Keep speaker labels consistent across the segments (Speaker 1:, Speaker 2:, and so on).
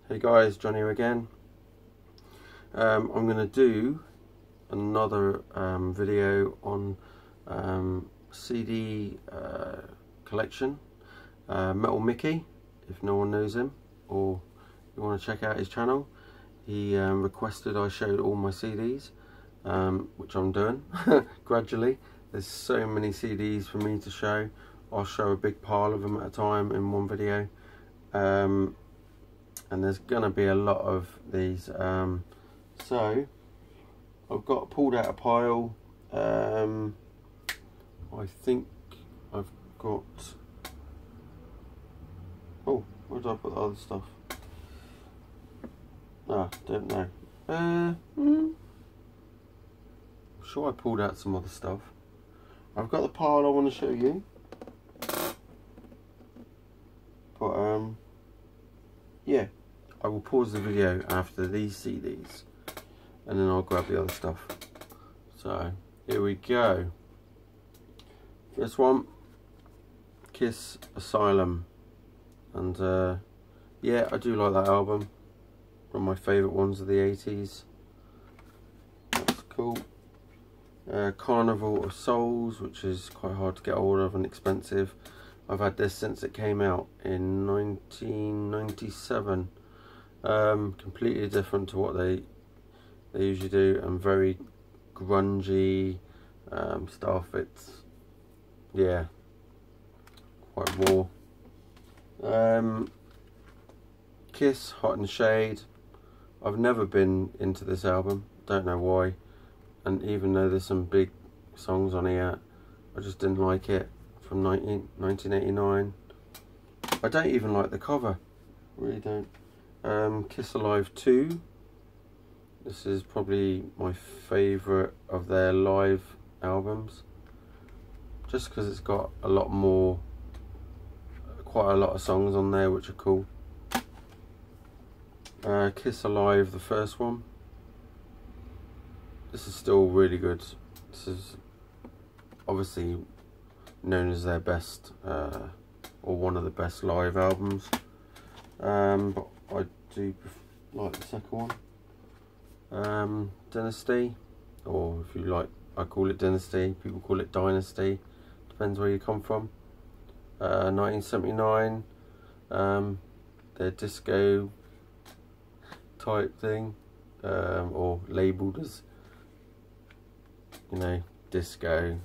Speaker 1: Hey guys, John here again. I'm going to do another video on CD collection. Metal Mickey, if no one knows him or you want to check out his channel. He requested I showed all my CDs, which I'm doing gradually. There's so many CDs for me to show. I'll show a big pile of them at a time in one video. And there's gonna be a lot of these, so I've got pulled out a pile. I think I've got, oh, where did I put the other stuff? Don't know. I'm sure I pulled out some other stuff. I've got the pile I want to show you, but yeah, I will pause the video after these CDs and then I'll grab the other stuff. So here we go. First one, Kiss Asylum, and yeah, I do like that album. One of my favourite ones of the 80s. That's cool. Carnival of Souls, which is quite hard to get hold of and expensive. I've had this since it came out in 1997. Completely different to what they usually do, and very grungy stuff. It's, yeah, quite raw. Kiss Hot in the Shade. I've never been into this album, don't know why, and even though there's some big songs on here, I just didn't like it. From 1989. I don't even like the cover, really don't. Kiss Alive 2. This is probably my favourite of their live albums, just because it's got a lot more, quite a lot of songs on there which are cool. Kiss Alive, the first one. This is still really good. This is obviously known as their best, or one of the best live albums, but I do like the second one. Dynasty, or if you like, I call it Dynasty, people call it Dynasty, depends where you come from. 1979, their disco type thing, or labelled as, you know, disco,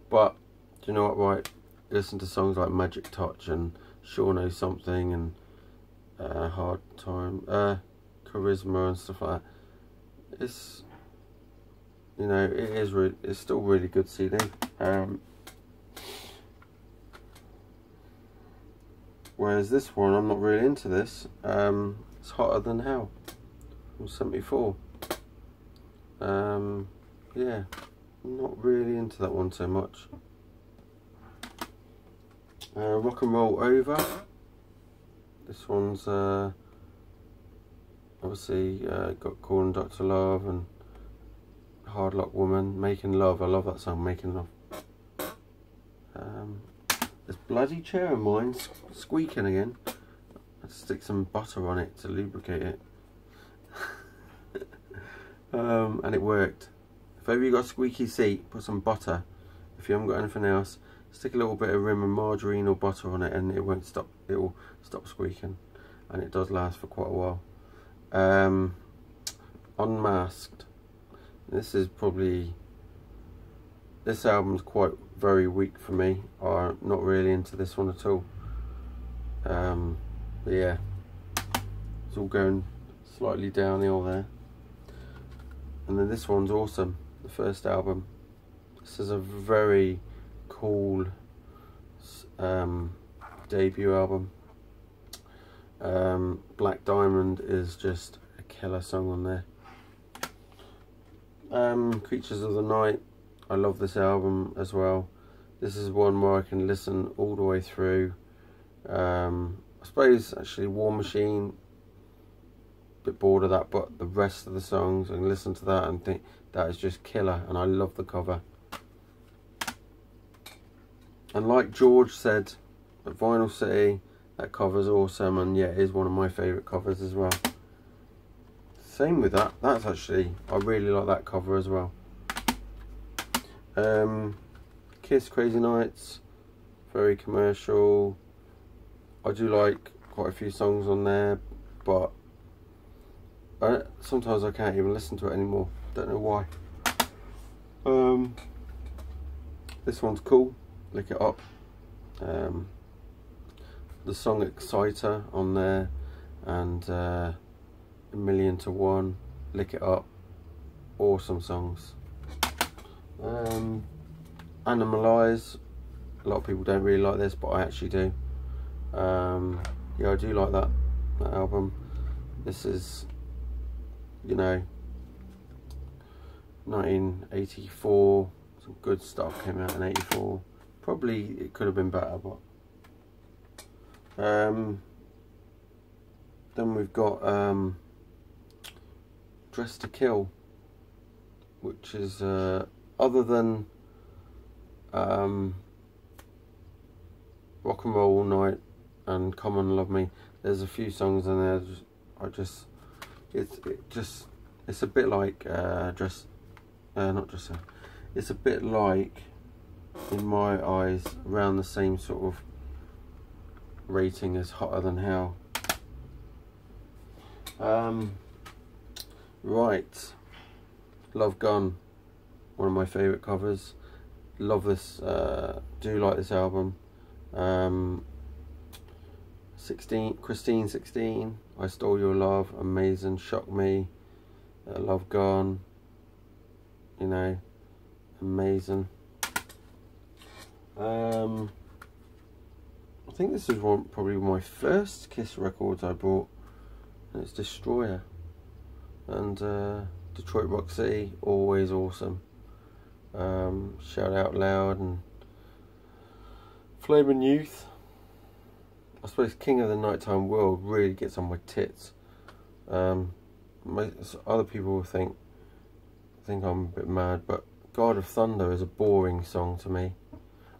Speaker 1: but do you know what, right, listen to songs like Magic Touch and Sure Know Something and Hard Time, Charisma and stuff like that. It's, you know, it's still really good CD. Whereas this one, I'm not really into this. It's Hotter Than Hell from 74. Yeah, I'm not really into that one so much. Rock and Roll Over. This one's obviously got Call and Dr. Love and Hard Luck Woman. Making Love, I love that song, Making Love. This bloody chair of mine squeaking again. I had to stick some butter on it to lubricate it. And it worked. If ever you got a squeaky seat, put some butter. If you haven't got anything else, stick a little bit of rim and margarine or butter on it and it won't stop, it will stop squeaking, and it does last for quite a while. Unmasked. This is probably, this album's quite very weak for me. I'm not really into this one at all. But yeah, it's all going slightly downhill there. And then this one's awesome, the first album. This is a very cool debut album. Black Diamond is just a killer song on there. Creatures of the Night, I love this album as well. This is one where I can listen all the way through. I suppose actually War Machine, a bit bored of that, but the rest of the songs I can listen to that and think that is just killer, and I love the cover. And like George said at Vinyl City, That cover's awesome, and yeah, it is one of my favourite covers as well. Same with that. That's actually, I really like that cover as well. Kiss Crazy Nights, very commercial. I do like quite a few songs on there, but sometimes I can't even listen to it anymore. Don't know why. This one's cool. Lick It Up. The song Exciter on there, and A Million to One, Lick It Up, awesome songs. Animalize, a lot of people don't really like this, but I actually do. Yeah, I do like that album. This is, you know, 1984, some good stuff came out in 84. Probably it could have been better, but then we've got Dress to Kill, which is other than Rock and Roll All Night and Come On Love Me, there's a few songs in there it's a bit like it's a bit like, in my eyes, around the same sort of rating as Hotter Than Hell. Right, Love Gun, one of my favourite covers. Love this, do like this album. 16, I Stole Your Love, amazing. Shock Me, Love Gone, you know, amazing. I think this is probably my first Kiss records I bought, and it's Destroyer, and Detroit Rock City, always awesome. Shout Out Loud and Flaming Youth. I suppose King of the Nighttime World really gets on my tits. Other people will think I'm a bit mad, but God of Thunder is a boring song to me.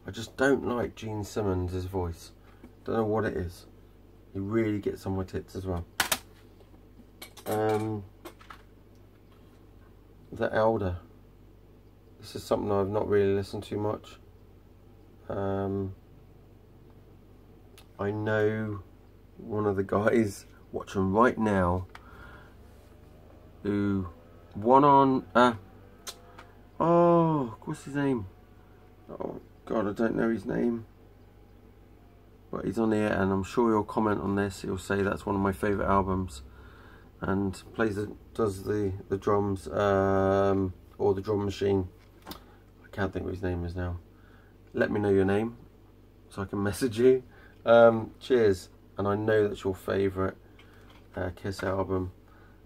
Speaker 1: I just don't like Gene Simmons' voice. Don't know what it is. He really gets on my tits as well. The Elder. This is something I've not really listened to much. I know one of the guys watching right now who won on what's his name? Oh God, I don't know his name, but he's on here, and I'm sure he'll comment on this. He'll say that's one of my favourite albums, and does the drums, or the drum machine. I can't think what his name is now. Let me know your name so I can message you. Cheers. And I know that's your favourite Kiss album,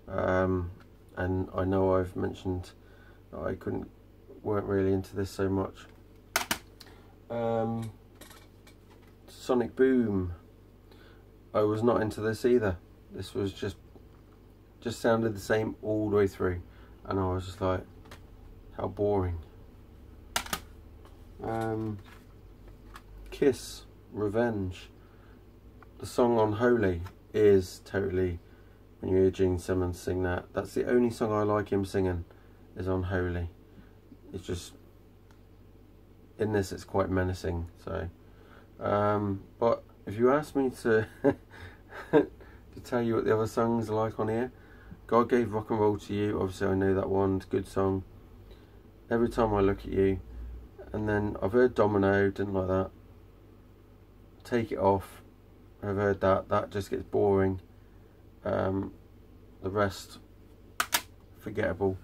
Speaker 1: and I know I've mentioned that I weren't really into this so much. Sonic Boom, I was not into this either. This was just sounded the same all the way through, and I was just like, how boring. Kiss Revenge, the song Unholy is totally, when you hear Gene Simmons sing that's the only song I like him singing, is Unholy. It's just, in this it's quite menacing, so but if you ask me to to tell you what the other songs are like on here, God Gave Rock and Roll to You, obviously I know that one, it's a good song. Every Time I Look at You, and then I've heard Domino, didn't like that. Take It Off, I've heard that just gets boring. The rest, forgettable.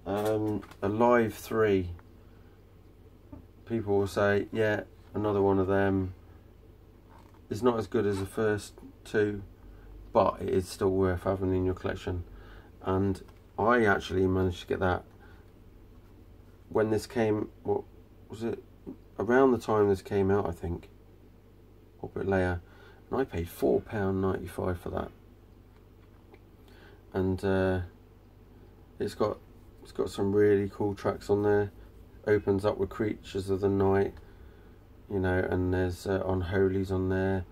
Speaker 1: Alive 3, people will say, yeah, another one of them. It's not as good as the first two, but it is still worth having in your collection. And I actually managed to get that when this came, what was it, around the time this came out, I think, or a bit later, and I paid £4.95 for that. And it's got some really cool tracks on there. Opens up with Creatures of the Night, you know, and there's Unholy's on there,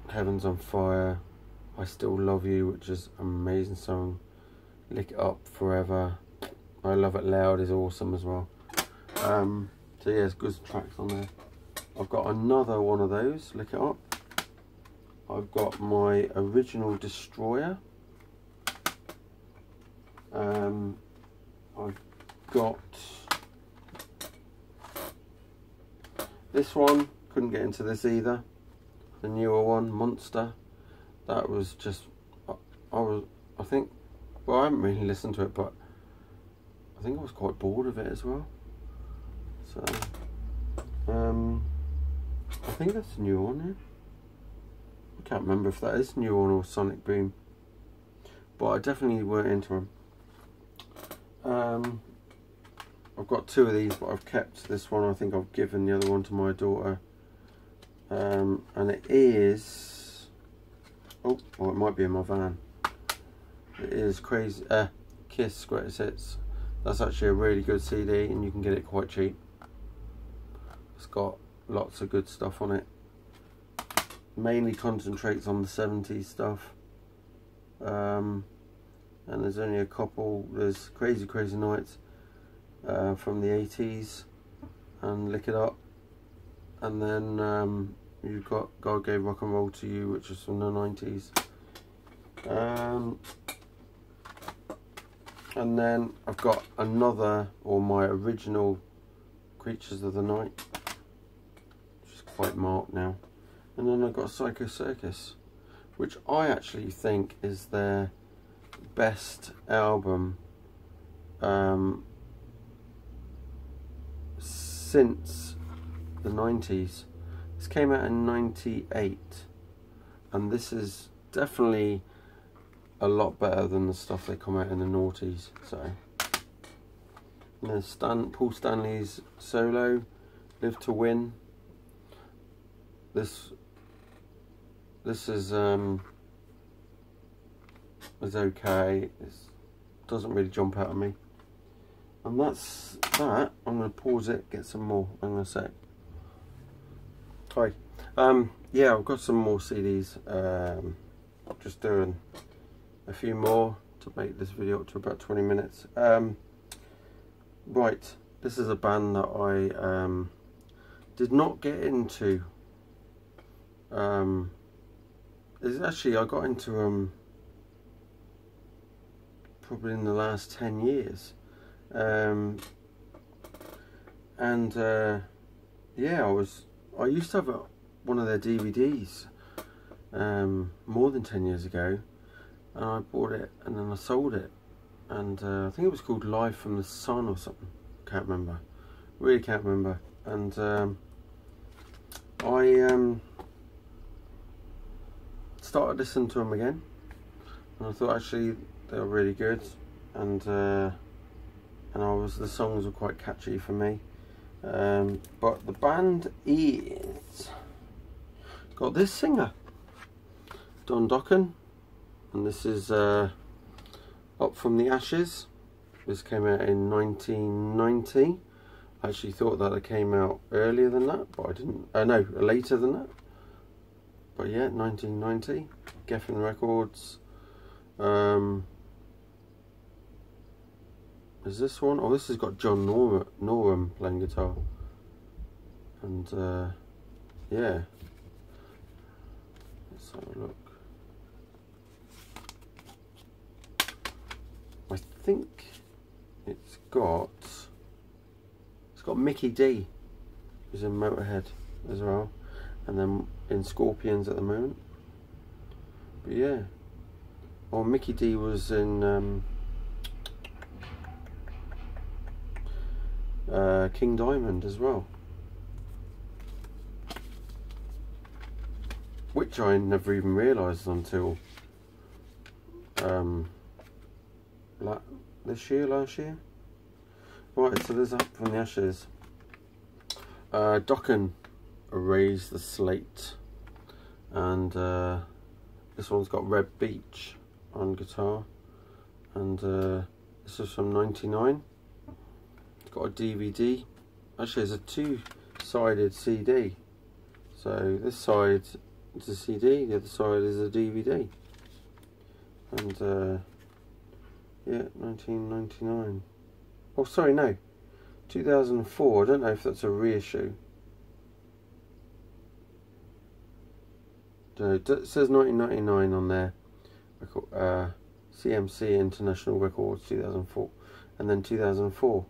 Speaker 1: Heaven's on Fire, I Still Love You, which is an amazing song, Lick It Up Forever, I Love It Loud is awesome as well. So yeah, there's good tracks on there. I've got another one of those, Lick It Up. I've got my original Destroyer. I've got this one, couldn't get into this either. The newer one, Monster. That was just, I think, well, I haven't really listened to it, but I think I was quite bored of it as well. So, I think that's the new one, yeah. I can't remember if that is the new one or Sonic Boom, but I definitely weren't into them. I've got two of these, but I've kept this one. I think I've given the other one to my daughter. And it is, oh, well, it might be in my van. It is Crazy Kiss Greatest Hits. That's actually a really good CD, and you can get it quite cheap. It's got lots of good stuff on it. Mainly concentrates on the 70s stuff. And there's only a couple. There's Crazy Crazy Nights from the 80s, and Lick It Up. And then you've got God Gave Rock and Roll to You, which is from the 90s. And then I've got another, or my original, Creatures of the Night, which is quite marked now. And then I've got Psycho Circus, which I actually think is their best album since the 90s. This came out in 98, and this is definitely a lot better than the stuff they come out in the noughties. So, and there's Paul Stanley's solo, Live to Win. This is okay. It doesn't really jump out at me. And that's that. I'm going to pause it, get some more. I'm going to say, hi. Yeah, I've got some more CDs. Just doing a few more to make this video up to about 20 minutes. Right, this is a band that I did not get into. It's actually, I got into probably in the last 10 years. Yeah, I used to have one of their DVDs more than 10 years ago, and I bought it and then I sold it, and I think it was called Live from the Sun or something. Can't remember, really can't remember. And I started listening to them again, and I thought actually they were really good, and the songs were quite catchy for me. But the band is got this singer, Dokken, and this is Up From the Ashes. This came out in 1990. I actually thought that it came out earlier than that, but I didn't. No, later than that. But yeah, 1990. Geffen Records. Is this one? Oh, this has got John Norum playing guitar. And yeah, let's have a look. I think it's got Mickey D, who's in Motorhead as well, and then in Scorpions at the moment. But yeah, oh, Mickey D was in King Diamond as well, which I never even realised until last year. Right, so there's Up From the Ashes. Dokken, Erase the Slate, and this one's got Red Beach on guitar, and this is from '99. It's got a DVD. Actually, there's a 2 sided CD. So this side is a CD, the other side is a DVD. And yeah, 1999. Oh, sorry, no, 2004. I don't know if that's a reissue. No, it says 1999 on there. CMC International Records 2004, and then 2004.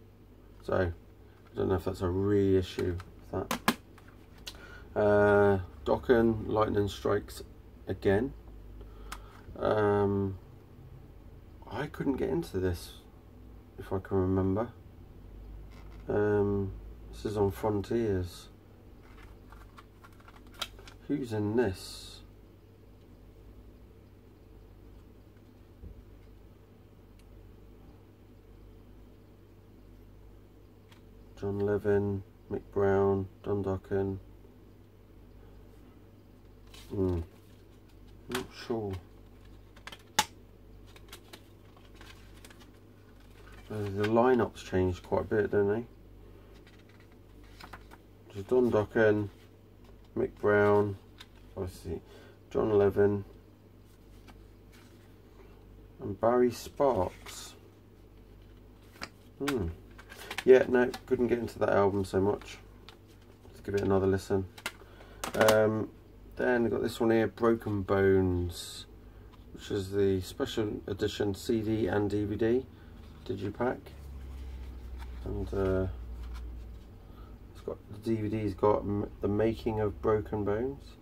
Speaker 1: So I don't know if that's a reissue of that. Dokken, Lightning Strikes Again. I couldn't get into this, if I can remember. This is on Frontiers. Who's in this? John Levin, Mick Brown, Dokken. Not sure. The lineup's changed quite a bit, don't they? There's Dokken, Mick Brown, obviously John Levin, and Barry Sparks. Yeah, no, couldn't get into that album so much. Let's give it another listen. Then we've got this one here, Broken Bones, which is the special edition CD and DVD digipack. And it's got, the DVD's got The Making of Broken Bones.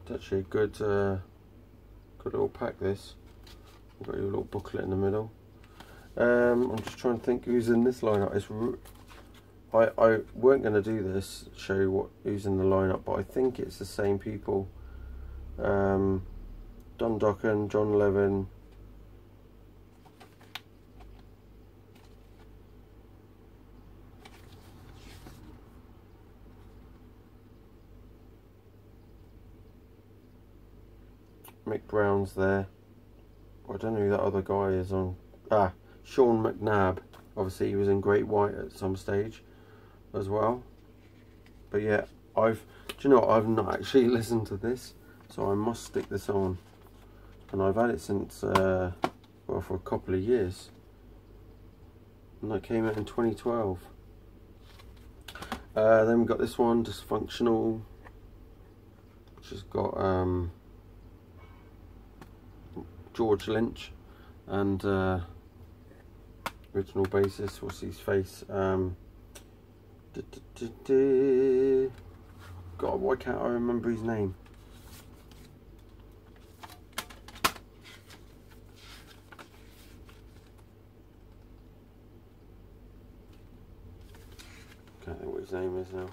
Speaker 1: It's actually a good little pack, this. Got your little booklet in the middle. I'm just trying to think who's in this lineup. I weren't going to do this, show you who's in the lineup, but I think it's the same people. Dokken, John Levin, Mick Brown's there. I don't know who that other guy is on. Sean McNabb. Obviously he was in Great White at some stage as well. But yeah, do you know what, I've not actually listened to this, so I must stick this on. And I've had it since well, for a couple of years. And that came out in 2012. Then we've got this one, Dysfunctional, which has got George Lynch and original bassist, what's his face? God, why can't I remember his name? Can't think what his name is now.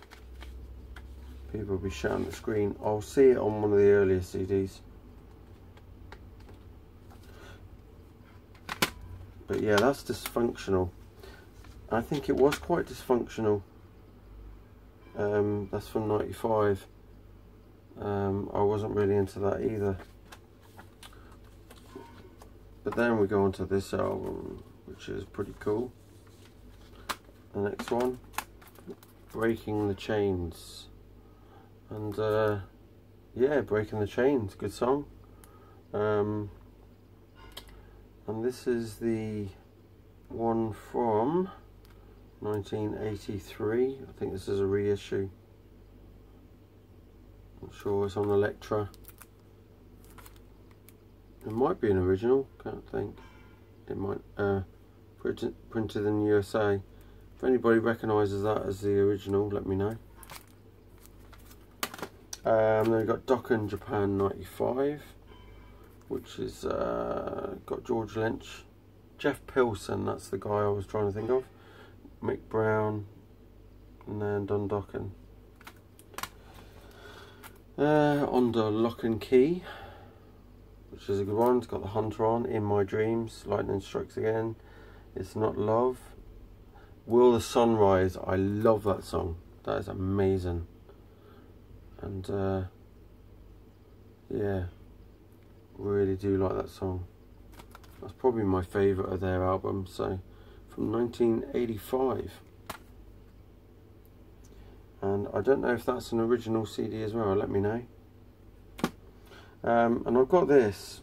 Speaker 1: People will be shouting at the screen. I'll see it on one of the earlier CDs. But yeah, that's Dysfunctional. I think it was quite dysfunctional. That's from '95. I wasn't really into that either. But then we go on to this album, which is pretty cool. The next one, Breaking the Chains. And yeah, Breaking the Chains, good song. And this is the one from 1983. I think this is a reissue. Not sure, it's on Elektra. It might be an original, can't think. It might, printed in USA. If anybody recognises that as the original, let me know. Then we've got Dokken Japan 95. Which is got George Lynch, Jeff Pilson, that's the guy I was trying to think of, Mick Brown, and then Dokken. Under Lock and Key, which is a good one. It's got The Hunter on, In My Dreams, Lightning Strikes Again, It's Not Love, Will the Sun Rise. I love that song, that is amazing. And yeah, really do like that song. That's probably my favourite of their album. So from 1985. and I don't know if that's an original CD as well, let me know. And I've got this.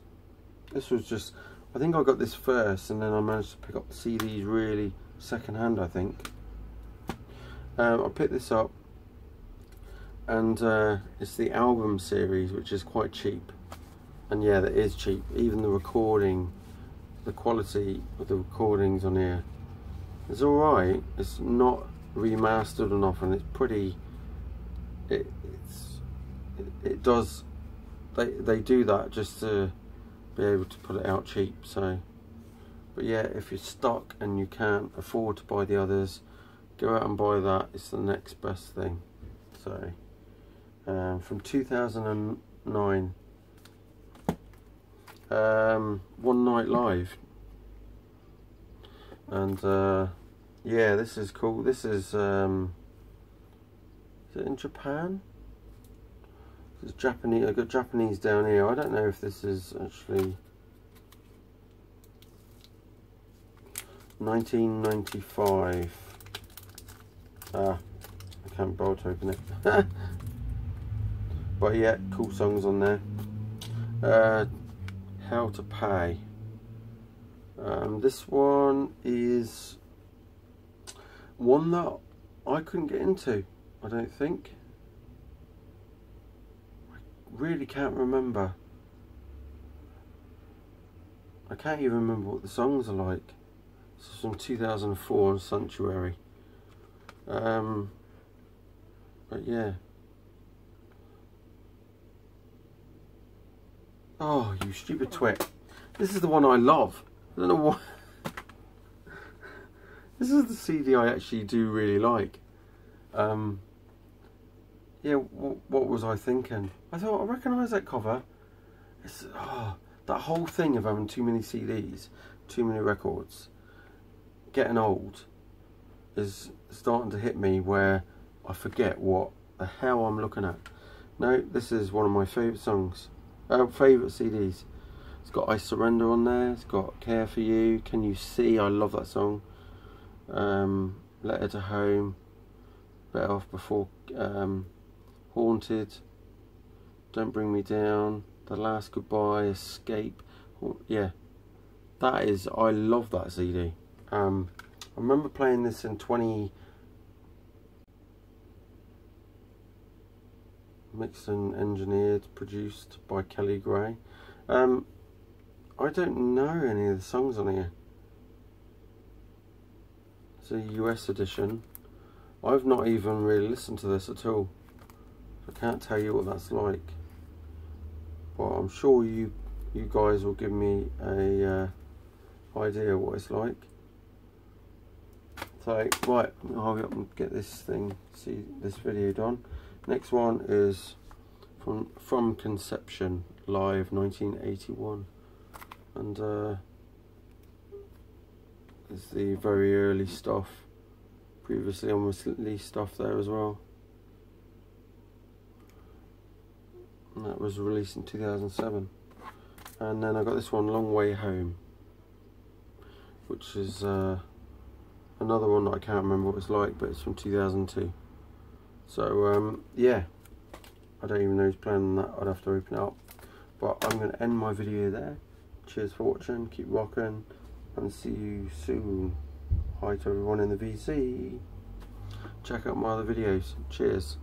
Speaker 1: This was just, I think I got this first, and then I managed to pick up the CDs really second hand, I think. I picked this up, and it's the album series, which is quite cheap. And yeah, that is cheap. Even the recording, the quality of the recordings on here is alright. It's not remastered enough, and it's pretty, it does, they do that just to be able to put it out cheap. So, but yeah, if you're stuck and you can't afford to buy the others, go out and buy that. It's the next best thing. So from 2009, One Night Live, and yeah, this is cool. This is it in Japan? It's Japanese. I've got Japanese down here. I don't know if this is actually 1995. I can't bother to open it. But yeah, cool songs on there. How to Pay. This one is one that I couldn't get into, I don't think. I really can't remember. I can't even remember what the songs are like. This is from 2004 on Sanctuary. But yeah. Oh, you stupid twit. This is the one I love. I don't know why. This is the CD I actually do really like. Yeah, what was I thinking? I thought, I recognise that cover. It's, that whole thing of having too many CDs, too many records, getting old, is starting to hit me where I forget what the hell I'm looking at. No, this is one of my favourite songs. Favourite CDs. It's got I Surrender on there. It's got Care For You, Can You See? I love that song. Letter to Home, Better Off Before, Haunted, Don't Bring Me Down, The Last Goodbye, Escape. Yeah, that is, I love that CD. I remember playing this in mixed and engineered, produced by Kelly Gray. I don't know any of the songs on here. It's a US edition. I've not even really listened to this at all. I can't tell you what that's like. But I'm sure you guys will give me a idea what it's like. So right, I'll hurry up and get this video done. Next one is from Conception, live 1981, and it's the very early stuff, previously unreleased stuff there as well, and that was released in 2007. And then I got this one, Long Way Home, which is another one that I can't remember what it's like, but it's from 2002. So yeah, I don't even know who's playing that. I'd have to open it up. But I'm going to end my video there. Cheers for watching, keep rocking, and see you soon. Hi to everyone in the VC. Check out my other videos. Cheers.